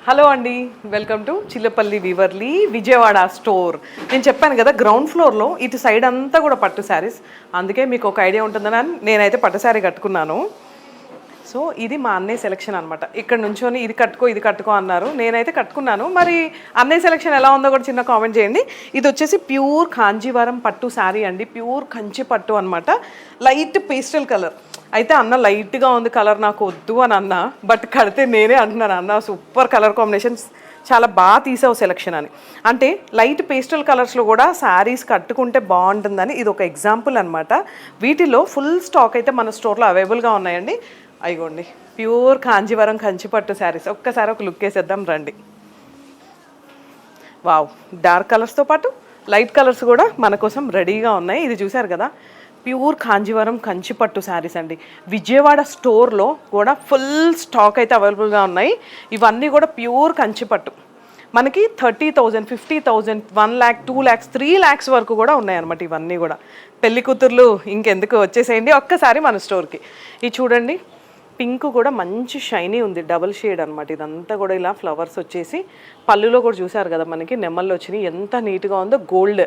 Hello అండి, welcome to Chillapalli Weaverly Vijayawada store. నేను చెప్పాను కదా, గ్రౌండ్ ఫ్లోర్లో ఇటు సైడ్ అంతా కూడా పట్టు శారీస్. అందుకే మీకు ఒక ఐడియా ఉంటుందని నేనైతే పట్టు శారీ కట్టుకున్నాను. సో ఇది మా అన్నయ్య సెలెక్షన్ అనమాట. ఇక్కడ నుంచొని ఇది కట్టుకో అన్నారు, నేనైతే కట్టుకున్నాను. మరి అన్నయ్య సెలెక్షన్ ఎలా ఉందో కూడా చిన్న కామెంట్ చేయండి. ఇది వచ్చేసి ప్యూర్ కాంజీవరం పట్టు శారీ అండి, ప్యూర్ కంచి పట్టు అనమాట. లైట్ పేస్టల్ కలర్ అయితే అన్న లైట్గా ఉంది కలర్, నాకు వద్దు అని అన్న. బట్ కడితే నేనే అంటున్నాను, అన్న సూపర్ కలర్ కాంబినేషన్స్, చాలా బాగా తీసావు సెలెక్షన్ అని. అంటే లైట్ పేస్టల్ కలర్స్లో కూడా శారీస్ కట్టుకుంటే బాగుంటుందని ఇది ఒక ఎగ్జాంపుల్ అనమాట. వీటిలో ఫుల్ స్టాక్ అయితే మన స్టోర్లో అవైలబుల్గా ఉన్నాయండి. అయిగోండి ప్యూర్ కాంజీవరం కంచిపట్టు శారీస్. ఒక్కసారి ఒక లుక్ వేసేద్దాం రండి. వావ్, డార్క్ కలర్స్తో పాటు లైట్ కలర్స్ కూడా మన కోసం రెడీగా ఉన్నాయి. ఇది చూసారు కదా, ప్యూర్ కాంజీవరం కంచిపట్టు శారీస్ అండి. విజయవాడ స్టోర్లో కూడా ఫుల్ స్టాక్ అయితే అవైలబుల్గా ఉన్నాయి. ఇవన్నీ కూడా ప్యూర్ కంచిపట్టు. మనకి 30,000, 50,000, 1 lakh, 2 lakhs, 3 lakhs వరకు కూడా ఉన్నాయన్నమాట. ఇవన్నీ కూడా పెళ్లి కూతుర్లు ఇంకెందుకు వచ్చేసేయండి ఒక్కసారి మన స్టోర్కి. ఇది చూడండి, పింక్ కూడా మంచి షైనీ ఉంది, డబుల్ షేడ్ అనమాట. ఇదంతా కూడా ఇలా ఫ్లవర్స్ వచ్చేసి పళ్ళులో కూడా చూసారు కదా, మనకి నెమ్మల్లో వచ్చినాయి. ఎంత నీట్గా ఉందో. గోల్డ్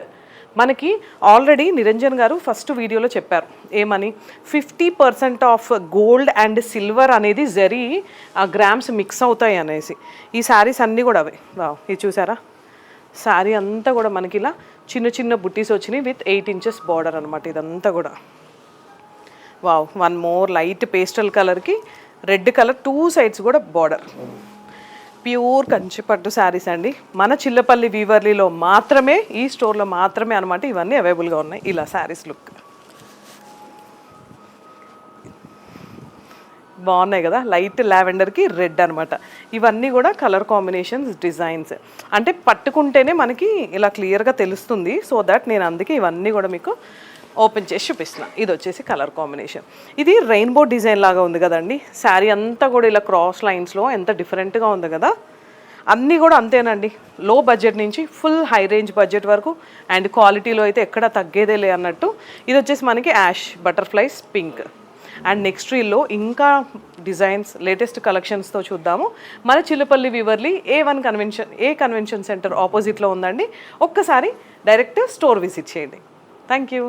మనకి ఆల్రెడీ నిరంజన్ గారు ఫస్ట్ వీడియోలో చెప్పారు ఏమని, 50% ఆఫ్ గోల్డ్ అండ్ సిల్వర్ అనేది జరీ గ్రామ్స్ మిక్స్ అవుతాయి అనేసి. ఈ శారీస్ అన్నీ కూడా అవే. వావ్, ఇది చూసారా, శారీ అంతా కూడా మనకి ఇలా చిన్న చిన్న బుట్టీస్ వచ్చినాయి విత్ 8 inches బార్డర్ అనమాట. ఇదంతా కూడా wow. One more light pastel కలర్కి రెడ్ కలర్ 2 sides కూడా బార్డర్. ప్యూర్ కంచిపట్టు శారీస్ అండి. మన చిల్లపల్లి వీవర్లీలో మాత్రమే, ఈ స్టోర్లో మాత్రమే అనమాట ఇవన్నీ అవైలబుల్గా ఉన్నాయి. ఇలా శారీస్ లుక్ బాగున్నాయి కదా, లైట్ లావెండర్కి రెడ్ అనమాట. ఇవన్నీ కూడా కలర్ కాంబినేషన్స్, డిజైన్స్ అంటే పట్టుకుంటేనే మనకి ఇలా క్లియర్గా తెలుస్తుంది. సో దట్ నేను అందుకే ఇవన్నీ కూడా మీకు ఓపెన్ చేసి చూపిస్తున్నా. ఇది వచ్చేసి కలర్ కాంబినేషన్. ఇది రెయిన్బో డిజైన్ లాగా ఉంది కదండి. శారీ అంతా కూడా ఇలా క్రాస్ లైన్స్లో ఎంత డిఫరెంట్గా ఉంది కదా. అన్నీ కూడా అంతేనండి, లో బడ్జెట్ నుంచి ఫుల్ హై రేంజ్ బడ్జెట్ వరకు. అండ్ క్వాలిటీలో అయితే ఎక్కడ తగ్గేదే లే అన్నట్టు. ఇది వచ్చేసి మనకి ash, butterflies, pink. And next రీల్లో ఇంకా డిజైన్స్, లేటెస్ట్ కలెక్షన్స్తో చూద్దాము. మన Chillapalli Weaverly A convention centre ఆపోజిట్లో ఉందండి. ఒక్కసారి డైరెక్ట్ స్టోర్ విజిట్ చేయండి. Thank you.